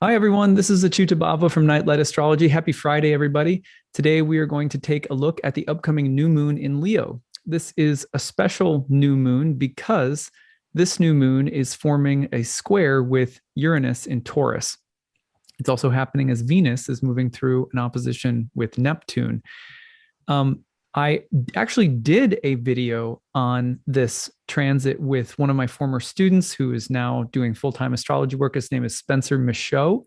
Hi, everyone. This is acyuta-bhava from Nightlight Astrology. Happy Friday, everybody. Today, we are going to take a look at the upcoming new moon in Leo. This is a special new moon because this new moon is forming a square with Uranus in Taurus. It's also happening as Venus is moving through an opposition with Neptune. Um, I actually did a video on this transit with one of my former students who is now doing full-time astrology work. His name is Spencer Michaud.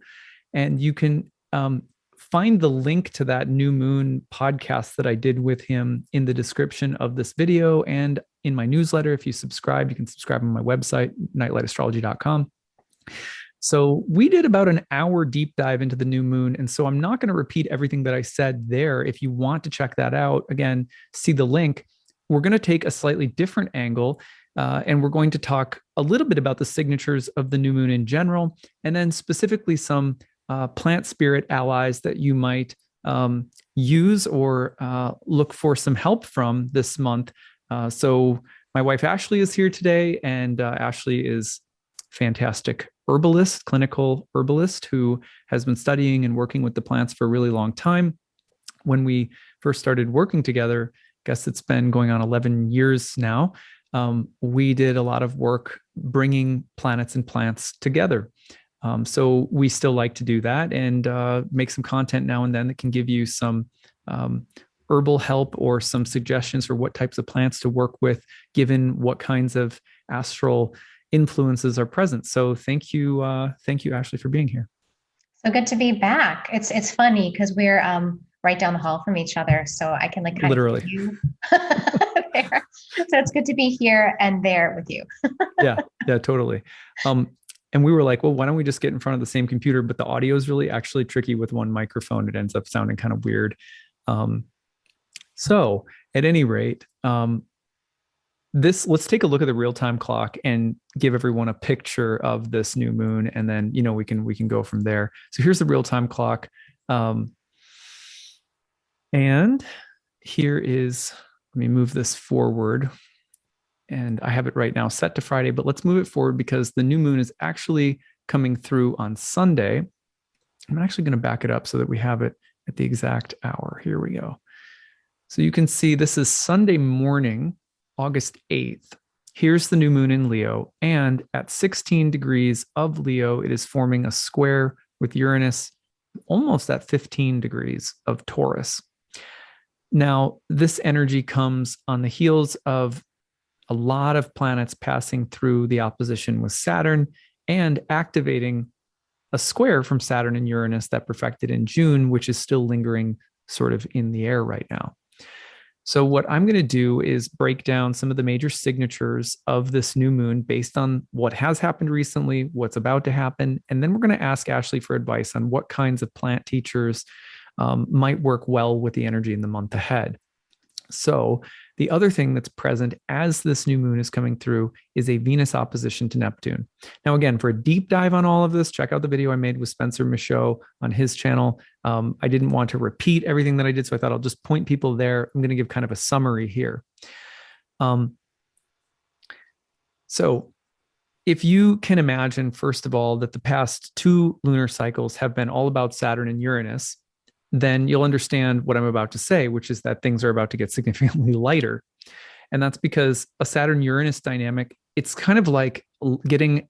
And you can find the link to that new moon podcast that I did with him in the description of this video and in my newsletter. If you subscribe, you can subscribe on my website, nightlightastrology.com. So we did about an hour deep dive into the new moon. And so I'm not going to repeat everything that I said there. If you want to check that out, again, see the link. We're going to take a slightly different angle. And we're going to talk a little bit about the signatures of the new moon in general, and then specifically some plant spirit allies that you might use or look for some help from this month. So my wife Ashley is here today, and Ashley is fantastic herbalist, clinical herbalist who has been studying and working with the plants for a really long time. When we first started working together, I guess it's been going on 11 years now, we did a lot of work bringing planets and plants together. So we still like to do that and make some content now and then that can give you some herbal help or some suggestions for what types of plants to work with, given what kinds of astral influences are present. So thank you, Ashley, for being here. So good to be back. It's funny because we're right down the hall from each other, so I can like kind of Literally. you there. So it's good to be here and there with you. Yeah, totally. And we were like, well, why don't we just get in front of the same computer? But the audio is really actually tricky with one microphone. It ends up sounding kind of weird. So at any rate, let's take a look at the real-time clock and give everyone a picture of this new moon, and then we can go from there. So here's the real-time clock, and here is, let me move this forward, and I have it right now set to Friday, but let's move it forward because the new moon is actually coming through on Sunday. I'm actually going to back it up so that we have it at the exact hour. Here we go. So you can see this is Sunday morning, August 8th. Here's the new moon in Leo, and at 16 degrees of Leo, it is forming a square with Uranus almost at 15 degrees of Taurus. Now, this energy comes on the heels of a lot of planets passing through the opposition with Saturn and activating a square from Saturn and Uranus that perfected in June, which is still lingering sort of in the air right now. So what I'm going to do is break down some of the major signatures of this new moon based on what has happened recently, what's about to happen, and then we're going to ask Ashley for advice on what kinds of plant teachers might work well with the energy in the month ahead. So the other thing that's present as this new moon is coming through is a Venus opposition to Neptune. Now, again, for a deep dive on all of this, check out the video I made with Spencer Michaud on his channel. I didn't want to repeat everything that I did, so I thought I'll just point people there. I'm going to give kind of a summary here. So if you can imagine, first of all, that the past 2 lunar cycles have been all about Saturn and Uranus, then you'll understand what I'm about to say, which is that things are about to get significantly lighter. And that's because a Saturn-Uranus dynamic, it's kind of like I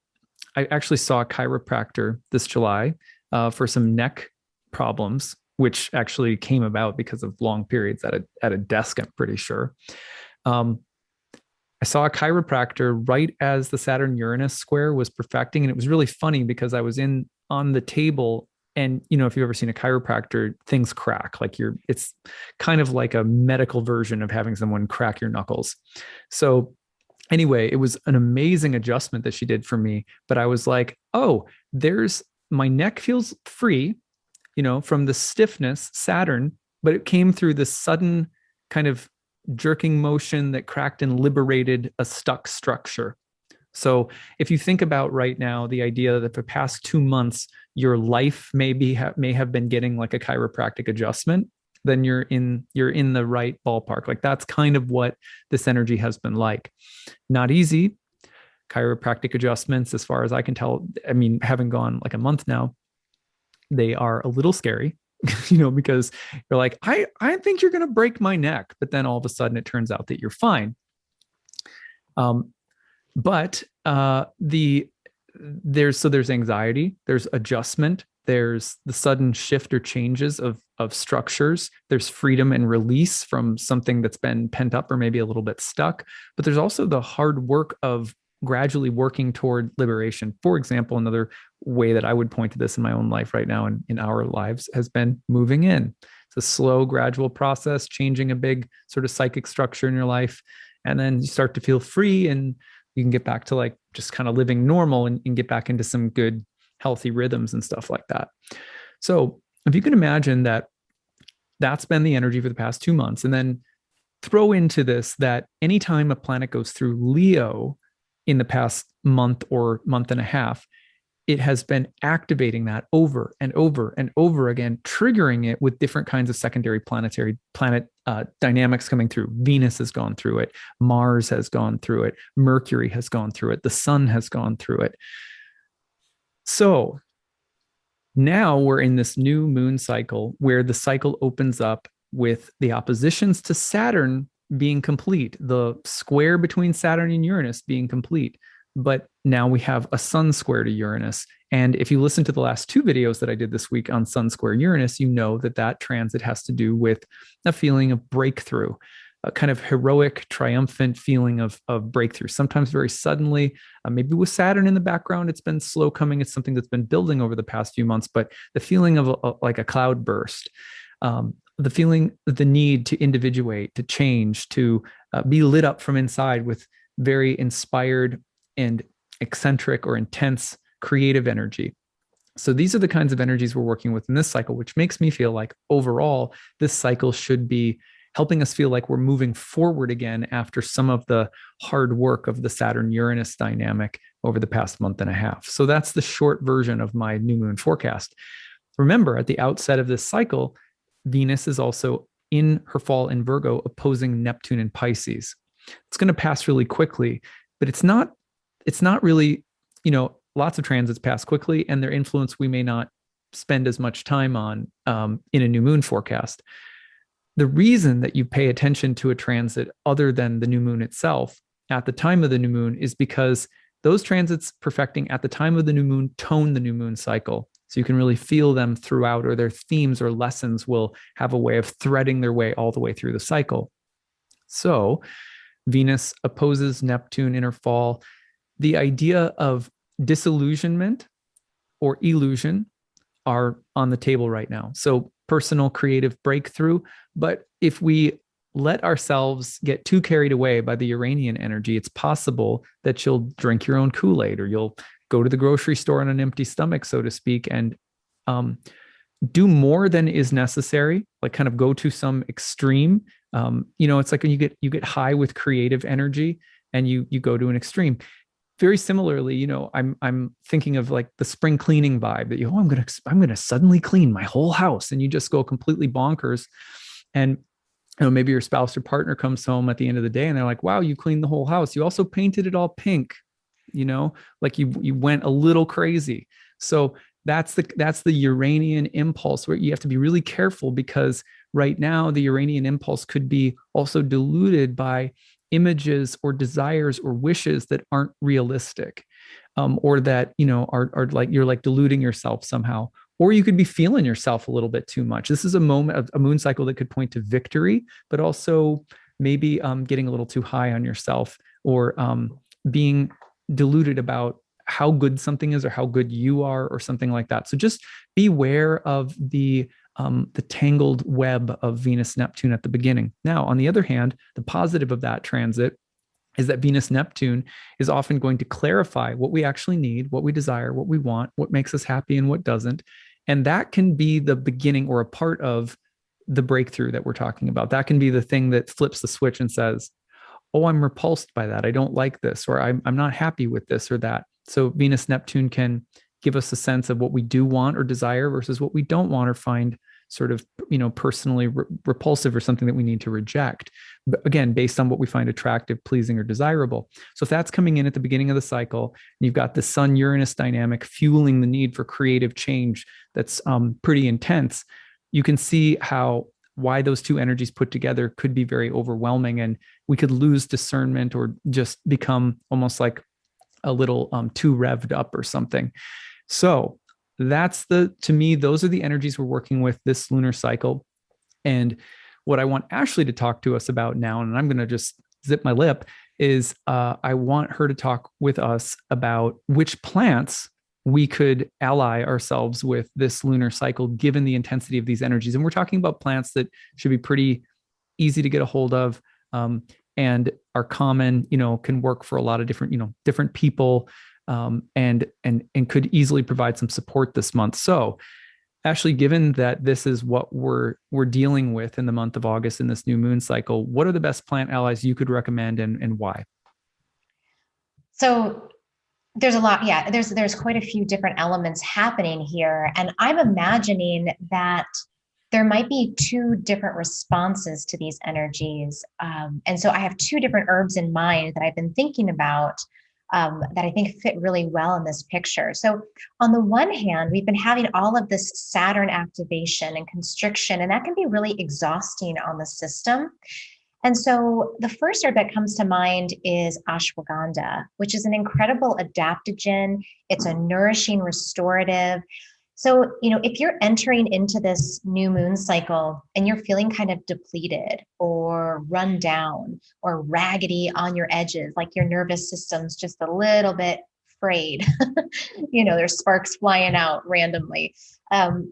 actually saw a chiropractor this July for some neck problems, which actually came about because of long periods at a desk, I'm pretty sure. I saw a chiropractor right as the Saturn-Uranus square was perfecting. And it was really funny because I was on the table. And, if you've ever seen a chiropractor, things crack. It's kind of like a medical version of having someone crack your knuckles. So anyway, it was an amazing adjustment that she did for me. But I was like, oh, my neck feels free, from the stiffness, Saturn, but it came through this sudden kind of jerking motion that cracked and liberated a stuck structure. So if you think about right now, the idea that the past 2 months, your life may have been getting like a chiropractic adjustment, then you're in the right ballpark. Like that's kind of what this energy has been like. Not easy. Chiropractic adjustments, as far as I can tell, I mean, having gone like a month now, They are a little scary, because you're like, I think you're going to break my neck. But then all of a sudden it turns out that you're fine. But there's anxiety, there's adjustment, there's the sudden shift or changes of structures, there's freedom and release from something that's been pent up or maybe a little bit stuck. But there's also the hard work of gradually working toward liberation. For example, another way that I would point to this in my own life right now and in our lives has been moving in. It's a slow, gradual process, changing a big sort of psychic structure in your life. And then you start to feel free, and you can get back to like just kind of living normal and get back into some good, healthy rhythms and stuff like that. So if you can imagine that that's been the energy for the past 2 months, and then throw into this that anytime a planet goes through Leo in the past month or month and a half, it has been activating that over and over and over again, triggering it with different kinds of secondary planet dynamics coming through. Venus has gone through it. Mars has gone through it. Mercury has gone through it. The sun has gone through it. So now we're in this new moon cycle where the cycle opens up with the oppositions to Saturn being complete, the square between Saturn and Uranus being complete. But now we have a sun square to Uranus. And if you listen to the last 2 videos that I did this week on sun square Uranus, you know that that transit has to do with a feeling of breakthrough, a kind of heroic, triumphant feeling of breakthrough, sometimes very suddenly, maybe with Saturn in the background, it's been slow coming. It's something that's been building over the past few months, but the feeling of like a cloud burst, the feeling, the need to individuate, to change, to be lit up from inside with very inspired and eccentric or intense creative energy. So these are the kinds of energies we're working with in this cycle, which makes me feel like overall, this cycle should be helping us feel like we're moving forward again after some of the hard work of the Saturn-Uranus dynamic over the past month and a half. So that's the short version of my new moon forecast. Remember, at the outset of this cycle, Venus is also in her fall in Virgo, opposing Neptune in Pisces. It's going to pass really quickly, but it's not really, lots of transits pass quickly, and their influence we may not spend as much time on in a new moon forecast. The reason that you pay attention to a transit other than the new moon itself at the time of the new moon is because those transits perfecting at the time of the new moon tone the new moon cycle. So you can really feel them throughout, or their themes or lessons will have a way of threading their way all the way through the cycle. So Venus opposes Neptune in her fall. The idea of disillusionment or illusion are on the table right now. So personal creative breakthrough. But if we let ourselves get too carried away by the Uranian energy, it's possible that you'll drink your own Kool-Aid, or you'll go to the grocery store on an empty stomach, so to speak, and do more than is necessary, like kind of go to some extreme. It's like when you get high with creative energy and you go to an extreme. Very similarly, I'm thinking of like the spring cleaning vibe that I'm gonna suddenly clean my whole house, and you just go completely bonkers. And maybe your spouse or partner comes home at the end of the day and they're like, "Wow, you cleaned the whole house. You also painted it all pink." Like you went a little crazy. So that's the Uranian impulse, where you have to be really careful, because right now the Uranian impulse could be also diluted by images or desires or wishes that aren't realistic, or that are like you're like deluding yourself somehow, or you could be feeling yourself a little bit too much. This is a moment of a moon cycle that could point to victory, but also maybe getting a little too high on yourself, or being deluded about how good something is or how good you are, or something like that. So just beware of the tangled web of Venus Neptune at the beginning. Now, on the other hand, the positive of that transit is that Venus Neptune is often going to clarify what we actually need, what we desire, what we want, what makes us happy and what doesn't. And that can be the beginning or a part of the breakthrough that we're talking about. That can be the thing that flips the switch and says, "Oh, I'm repulsed by that. I don't like this," or I'm not happy with this or that. So Venus Neptune can give us a sense of what we do want or desire versus what we don't want or find sort of, personally repulsive or something that we need to reject. But again, based on what we find attractive, pleasing, or desirable. So if that's coming in at the beginning of the cycle, you've got the Sun-Uranus dynamic fueling the need for creative change that's pretty intense. You can see why those two energies put together could be very overwhelming, and we could lose discernment or just become almost like a little too revved up or something. So to me, those are the energies we're working with this lunar cycle. And what I want Ashley to talk to us about now, and I'm going to just zip my lip, is I want her to talk with us about which plants we could ally ourselves with this lunar cycle, given the intensity of these energies. And we're talking about plants that should be pretty easy to get a hold of, and are common, can work for a lot of different people, and could easily provide some support this month. So Ashley, given that this is what we're dealing with in the month of August in this new moon cycle, what are the best plant allies you could recommend, and why? So there's a lot. Yeah, there's quite a few different elements happening here. And I'm imagining that there might be two different responses to these energies. And so I have two different herbs in mind that I've been thinking about, that I think fit really well in this picture. So on the one hand, we've been having all of this Saturn activation and constriction, and that can be really exhausting on the system. And so the first herb that comes to mind is ashwagandha, which is an incredible adaptogen. It's a nourishing restorative. So, if you're entering into this new moon cycle and you're feeling kind of depleted or run down or raggedy on your edges, like your nervous system's just a little bit frayed, there's sparks flying out randomly,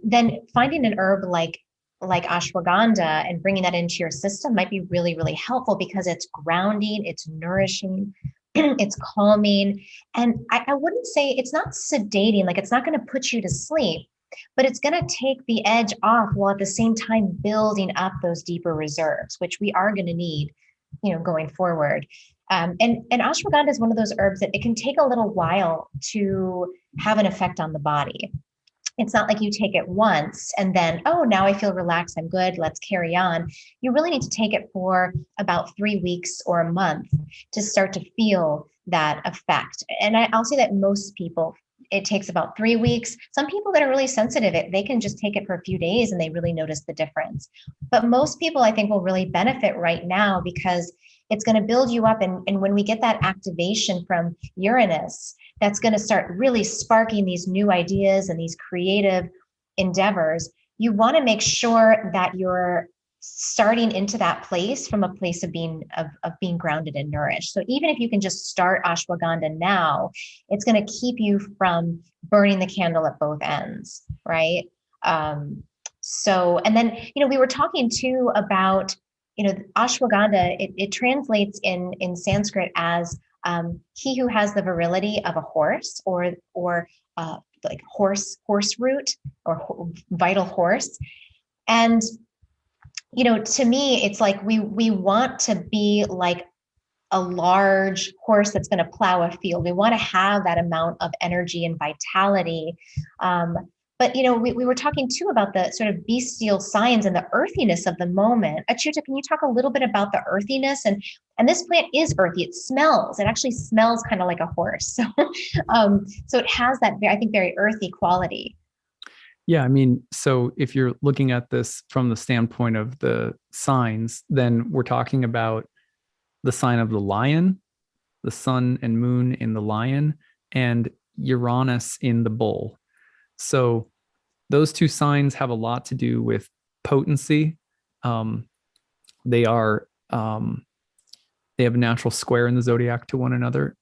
then finding an herb like ashwagandha and bringing that into your system might be really, really helpful, because it's grounding, it's nourishing, it's calming. And I wouldn't say it's not sedating, like it's not going to put you to sleep, but it's going to take the edge off while at the same time building up those deeper reserves, which we are going to need, going forward. And ashwagandha is one of those herbs that it can take a little while to have an effect on the body. It's not like you take it once and then, oh, now I feel relaxed, I'm good, let's carry on. You really need to take it for about 3 weeks or a month to start to feel that effect. And I'll say that most people, it takes about 3 weeks. Some people that are really sensitive, they can just take it for a few days and they really notice the difference. But most people, I think, will really benefit right now, because it's going to build you up. And when we get that activation from Uranus, that's going to start really sparking these new ideas and these creative endeavors. You want to make sure that you're starting into that place from a place of being grounded and nourished. So even if you can just start ashwagandha now, it's going to keep you from burning the candle at both ends, right? And then, we were talking too about, ashwagandha, it translates in Sanskrit as he who has the virility of a horse, or like horse root, or vital horse. And, to me, it's like we want to be like a large horse that's going to plow a field. We want to have that amount of energy and vitality. But, we were talking too about the sort of bestial signs and the earthiness of the moment. Acyuta, can you talk a little bit about the earthiness? And this plant is earthy. It smells. It actually smells kind of like a horse. So, so it has that, I think, very earthy quality. Yeah, I mean, so if you're looking at this from the standpoint of the signs, then we're talking about the sign of the lion, the sun and moon in the lion, and Uranus in the bull. So those two signs have a lot to do with potency. They have a natural square in the zodiac to one another.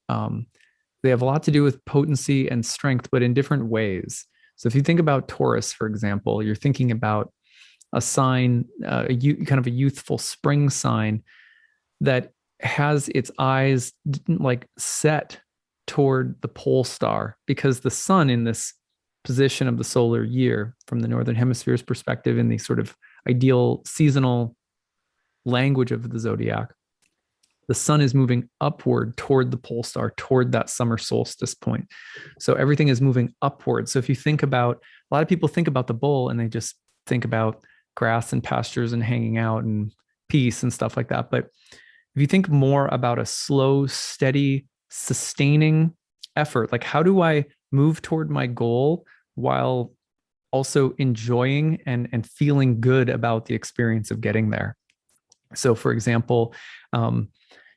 They have a lot to do with potency and strength, but in different ways. So if you think about Taurus, for example, you're thinking about a sign, kind of a youthful spring sign that has its eyes like set toward the pole star, because the sun in this position of the solar year from the Northern Hemisphere's perspective, in the sort of ideal seasonal language of the zodiac, the sun is moving upward toward the pole star, toward that summer solstice point. So everything is moving upward. So if you think about, a lot of people think about the bull and they just think about grass and pastures and hanging out and peace and stuff like that. But if you think more about a slow, steady, sustaining effort, like how do I move toward my goal while also enjoying and feeling good about the experience of getting there? So, for example,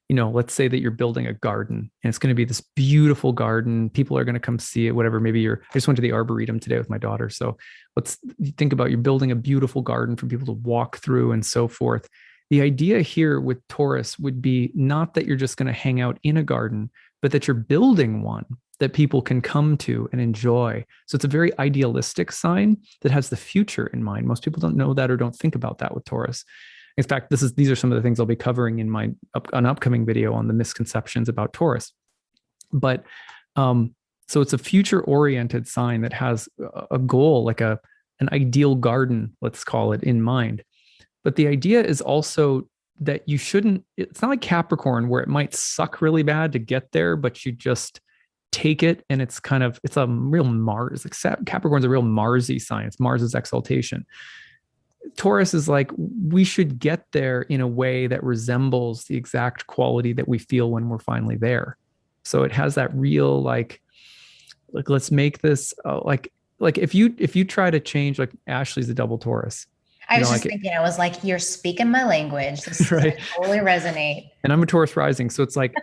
let's say that you're building a garden and it's going to be this beautiful garden. People are going to come see it, whatever. I just went to the Arboretum today with my daughter. So let's think about you're building a beautiful garden for people to walk through and so forth. The idea here with Taurus would be not that you're just going to hang out in a garden, but that you're building one that people can come to and enjoy. So it's a very idealistic sign that has the future in mind. Most people don't know that or don't think about that with Taurus. In fact, these are some of the things I'll be covering in an upcoming video on the misconceptions about Taurus. But so it's a future-oriented sign that has a goal, like an ideal garden, let's call it, in mind. But the idea is also that you shouldn't, it's not like Capricorn where it might suck really bad to get there, but you just take it and it's a real Mars. Capricorn's a real Marsy sign. It's Mars's exaltation. Taurus is like, we should get there in a way that resembles the exact quality that we feel when we're finally there. So it has that real, like let's make this like if you try to change, like Ashley's a double Taurus. I was just thinking, I was like, you're speaking my language. This right. Totally resonate. And I'm a Taurus rising. So it's like,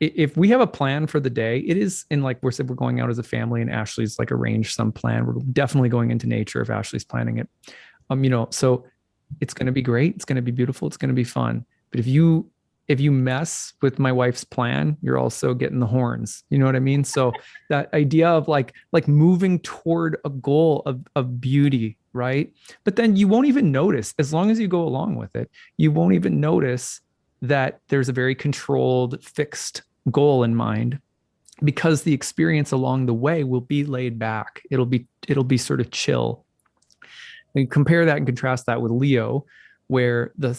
if we have a plan for the day, it is, and like we're going out as a family and Ashley's like arranged some plan. We're definitely going into nature if Ashley's planning it. So it's going to be great. It's going to be beautiful. It's going to be fun. But if you mess with my wife's plan, you're also getting the horns. You know what I mean? So that idea of like moving toward a goal of beauty, right? But then you won't even notice, as long as you go along with it, you won't even notice that there's a very controlled, fixed goal in mind, because the experience along the way will be laid back. It'll be sort of chill. And compare that and contrast that with Leo, where the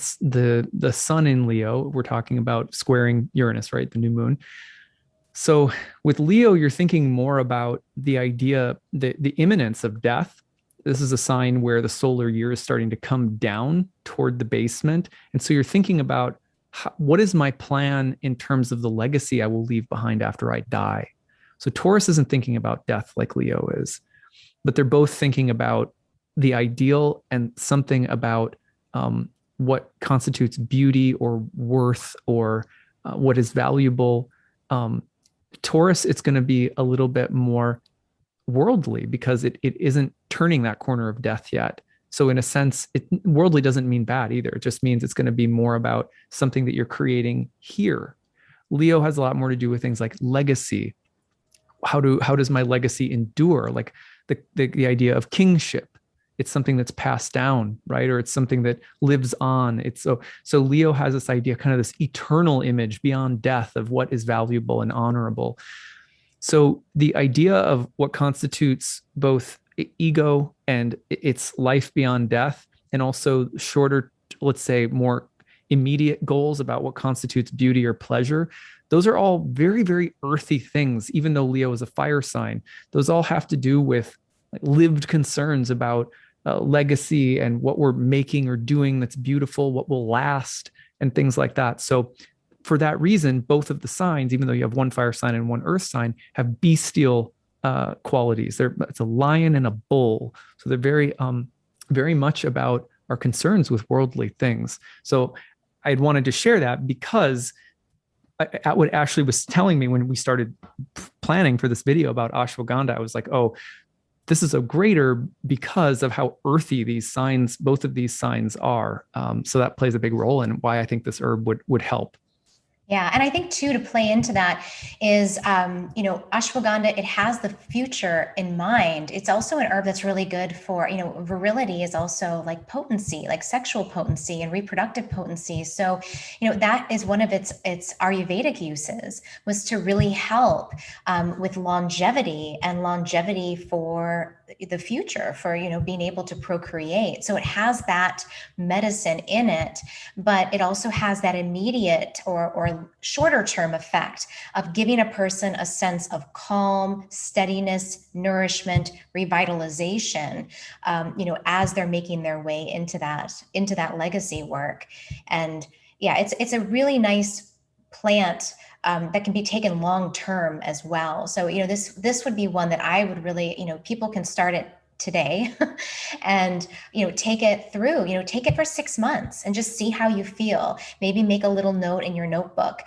sun in Leo, we're talking about squaring Uranus, right? The new moon. So with Leo, you're thinking more about the idea, the imminence of death. This is a sign where the solar year is starting to come down toward the basement. And so you're thinking about what is my plan in terms of the legacy I will leave behind after I die? So Taurus isn't thinking about death like Leo is, but they're both thinking about the ideal and something about what constitutes beauty or worth or what is valuable. Taurus, it's going to be a little bit more worldly because it isn't turning that corner of death yet. So in a sense, worldly doesn't mean bad either. It just means it's going to be more about something that you're creating here. Leo has a lot more to do with things like legacy. How does my legacy endure? Like the idea of kingship. It's something that's passed down, right? Or it's something that lives on. It's so Leo has this idea, kind of this eternal image beyond death of what is valuable and honorable. So the idea of what constitutes both ego and its life beyond death, and also shorter, let's say more immediate goals about what constitutes beauty or pleasure, those are all very, very earthy things. Even though Leo is a fire sign, those all have to do with lived concerns about legacy and what we're making or doing that's beautiful, what will last, and things like that. So for that reason, both of the signs, even though you have one fire sign and one earth sign, have bestial qualities. It's a lion and a bull. So they're very, very much about our concerns with worldly things. So I wanted to share that because what Ashley was telling me when we started planning for this video about ashwagandha, I was like, oh, this is a greater because of how earthy both of these signs are. So that plays a big role in why I think this herb would help. Yeah. And I think too, to play into that is, ashwagandha, it has the future in mind. It's also an herb that's really good for, virility is also like potency, like sexual potency and reproductive potency. So, that is one of its Ayurvedic uses, was to really help with longevity for the future for, being able to procreate. So it has that medicine in it, but it also has that immediate or shorter term effect of giving a person a sense of calm, steadiness, nourishment, revitalization, as they're making their way into that legacy work. And yeah, it's a really nice plant that can be taken long term as well. So, this would be one that I would really, people can start it today and, take it through, take it for 6 months and just see how you feel. Maybe make a little note in your notebook.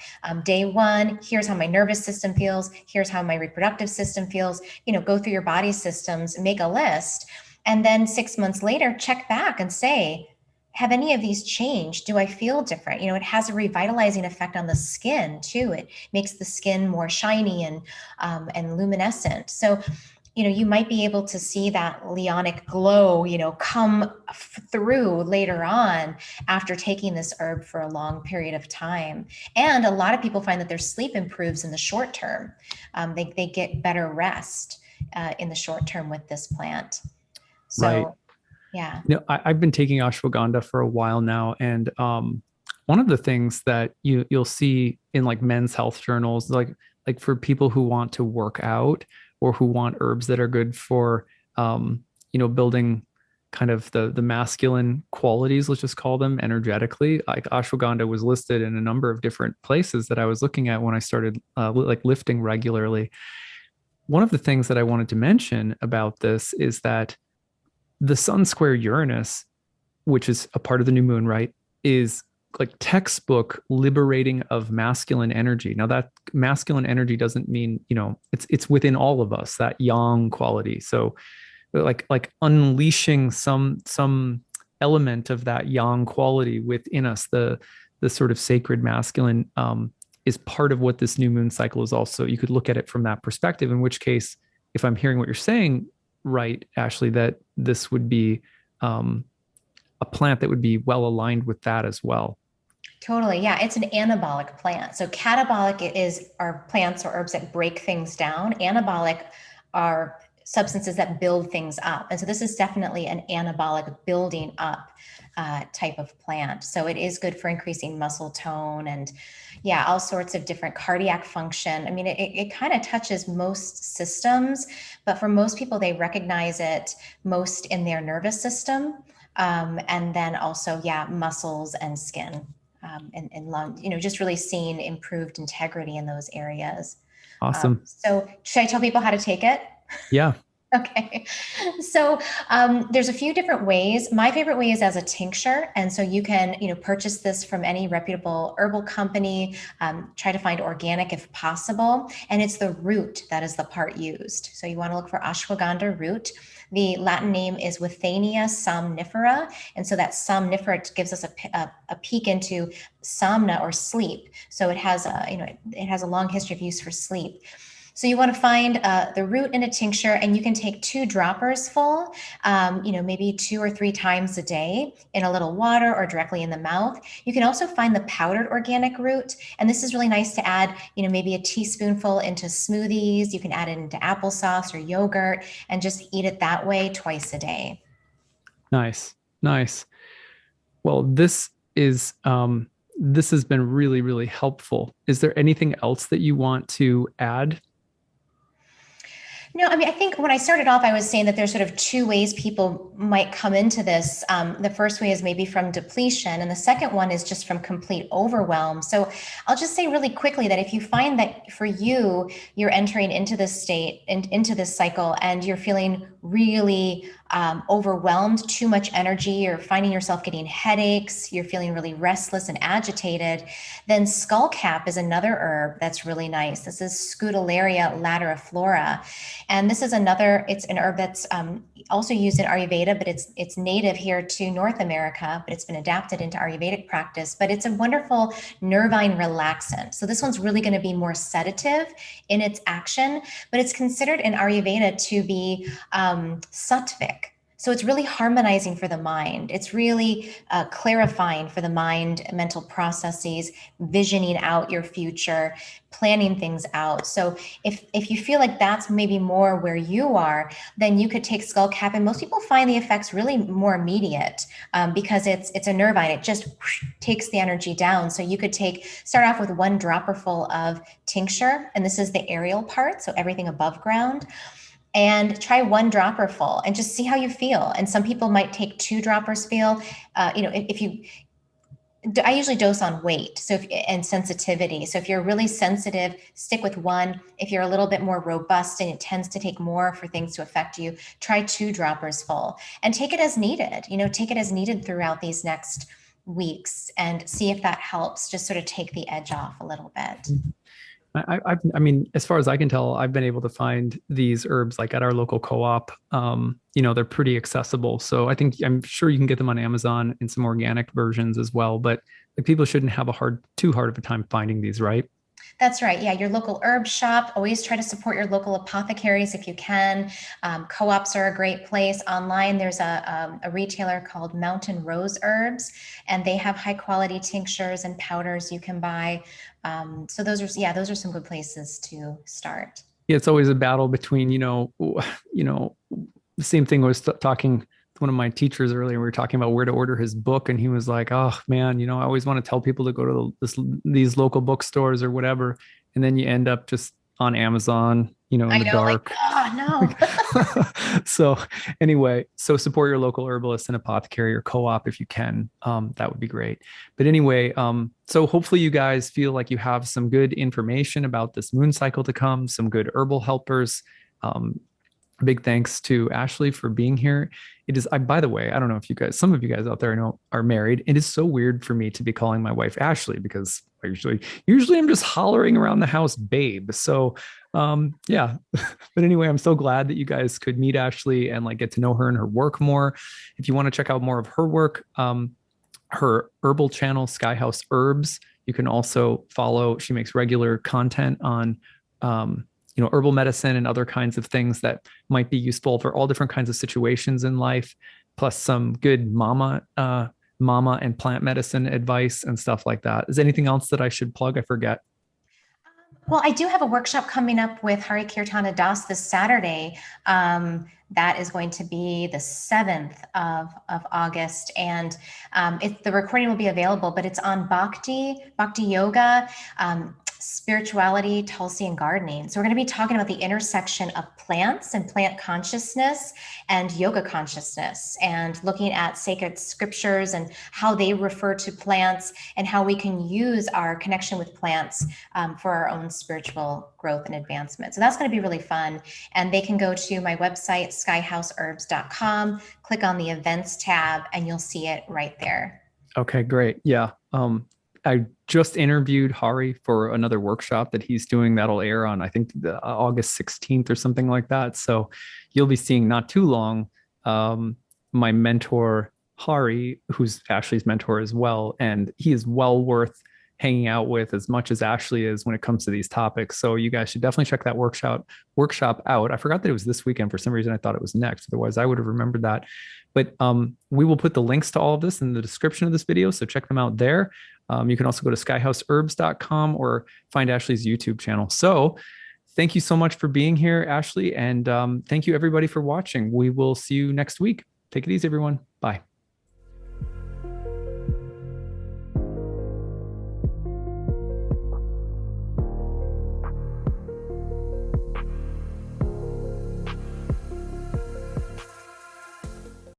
Day one, here's how my nervous system feels. Here's how my reproductive system feels. Go through your body systems, make a list. And then 6 months later, check back and say, have any of these changed? Do I feel different? It has a revitalizing effect on the skin too. It makes the skin more shiny and luminescent. So, you might be able to see that leonic glow, come through later on after taking this herb for a long period of time. And a lot of people find that their sleep improves in the short term. They get better rest in the short term with this plant. So, Right. yeah. I've been taking ashwagandha for a while now, and one of the things that you'll see in like men's health journals, like for people who want to work out or who want herbs that are good for building kind of the masculine qualities, let's just call them energetically. Like ashwagandha was listed in a number of different places that I was looking at when I started like lifting regularly. One of the things that I wanted to mention about this is that the sun square Uranus, which is a part of the new moon, right, is like textbook liberating of masculine energy. Now that masculine energy doesn't mean, it's within all of us, that yang quality. So like unleashing some element of that yang quality within us, the sort of sacred masculine, is part of what this new moon cycle is also. You could look at it from that perspective, in which case, if I'm hearing what you're saying right, Ashley, that this would be a plant that would be well aligned with that as well. Totally. Yeah. It's an anabolic plant. So catabolic are plants or herbs that break things down. Anabolic are substances that build things up. And so this is definitely an anabolic building up type of plant. So it is good for increasing muscle tone and all sorts of different cardiac function. I mean, it kind of touches most systems, but for most people, they recognize it most in their nervous system. And then also, muscles and skin. And lung, just really seeing improved integrity in those areas. Awesome. So should I tell people how to take it? Yeah. Okay. So there's a few different ways. My favorite way is as a tincture. And so you can, purchase this from any reputable herbal company, try to find organic if possible. And it's the root that is the part used. So you want to look for ashwagandha root. The Latin name is Withania somnifera. And so that somnifera gives us a peek into somna or sleep. So it has a long history of use for sleep. So you want to find the root in a tincture, and you can take 2 droppers full, maybe 2 or 3 times a day in a little water or directly in the mouth. You can also find the powdered organic root, and this is really nice to add, maybe a teaspoonful into smoothies. You can add it into applesauce or yogurt and just eat it that way twice a day. Nice. Nice. Well, this has been really, really helpful. Is there anything else that you want to add? No, I mean, I think when I started off, I was saying that there's sort of 2 ways people might come into this. The first way is maybe from depletion, and the second one is just from complete overwhelm. So I'll just say really quickly that if you find that for you, you're entering into this state and into this cycle, and you're feeling really overwhelmed, too much energy, you're finding yourself getting headaches, you're feeling really restless and agitated, then skullcap is another herb that's really nice. This is Scutellaria lateriflora. And this is it's an herb that's also used in Ayurveda, but it's native here to North America, but it's been adapted into Ayurvedic practice. But it's a wonderful nervine relaxant. So this one's really going to be more sedative in its action, but it's considered in Ayurveda to be sattvic. So it's really harmonizing for the mind. It's really clarifying for the mind, mental processes, visioning out your future, planning things out. So if you feel like that's maybe more where you are, then you could take skull cap, and most people find the effects really more immediate because it's a nervine. It just whoosh, takes the energy down. So you could start off with one dropper full of tincture, and this is the aerial part, so everything above ground, and try one dropper full and just see how you feel. And some people might take two droppers feel, if you, I usually dose on weight and sensitivity. So if you're really sensitive, stick with one. If you're a little bit more robust and it tends to take more for things to affect you, try two droppers full and take it as needed. Take it as needed throughout these next weeks and see if that helps just sort of take the edge off a little bit. I mean, as far as I can tell, I've been able to find these herbs like at our local co-op. They're pretty accessible. So I'm sure you can get them on Amazon in some organic versions as well. But people shouldn't have too hard of a time finding these, right? That's right. Yeah, your local herb shop. Always try to support your local apothecaries if you can. Co-ops are a great place. Online, there's a retailer called Mountain Rose Herbs, and they have high quality tinctures and powders you can buy. So those are some good places to start. Yeah, it's always a battle between, the same thing I was talking to one of my teachers earlier. We were talking about where to order his book, and he was like, "Oh man, I always want to tell people to go to these local bookstores or whatever, and then you end up just on Amazon, in the dark." No. So anyway, support your local herbalist and apothecary or co-op if you can. That would be great. But anyway, so hopefully you guys feel like you have some good information about this moon cycle to come, some good herbal helpers. Big thanks to Ashley for being here. By the way, I don't know if some of you guys out there I know are married. It is so weird for me to be calling my wife Ashley because I usually I'm just hollering around the house, babe. So, yeah. But anyway, I'm so glad that you guys could meet Ashley and like get to know her and her work more. If you want to check out more of her work, her herbal channel, Skyhouse Herbs, you can also follow. She makes regular content on, herbal medicine and other kinds of things that might be useful for all different kinds of situations in life, plus some good mama and plant medicine advice and stuff like that. Is there anything else that I should plug? I forget. Well, I do have a workshop coming up with Hari Kirtana Das this Saturday. That is going to be the 7th of August. And the recording will be available, but it's on Bhakti Yoga, spirituality, Tulsi, and gardening. So we're going to be talking about the intersection of plants and plant consciousness and yoga consciousness, and looking at sacred scriptures and how they refer to plants and how we can use our connection with plants for our own spiritual growth and advancement. So that's going to be really fun. And they can go to my website, skyhouseherbs.com, click on the events tab, and you'll see it right there. Okay, great. Yeah. I just interviewed Hari for another workshop that he's doing that'll air on, I think, August 16th or something like that. So you'll be seeing not too long my mentor, Hari, who's Ashley's mentor as well. And he is well worth hanging out with as much as Ashley is when it comes to these topics. So you guys should definitely check that workshop out. I forgot that it was this weekend. For some reason, I thought it was next. Otherwise, I would have remembered that. But we will put the links to all of this in the description of this video. So check them out there. You can also go to skyhouseherbs.com or find Ashley's YouTube channel. So thank you so much for being here, Ashley. And thank you everybody for watching. We will see you next week. Take it easy, everyone.